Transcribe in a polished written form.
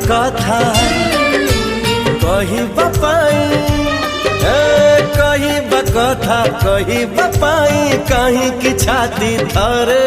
कथा कही बपाई कही बकथा कही बपाई कहीं की छाती थरे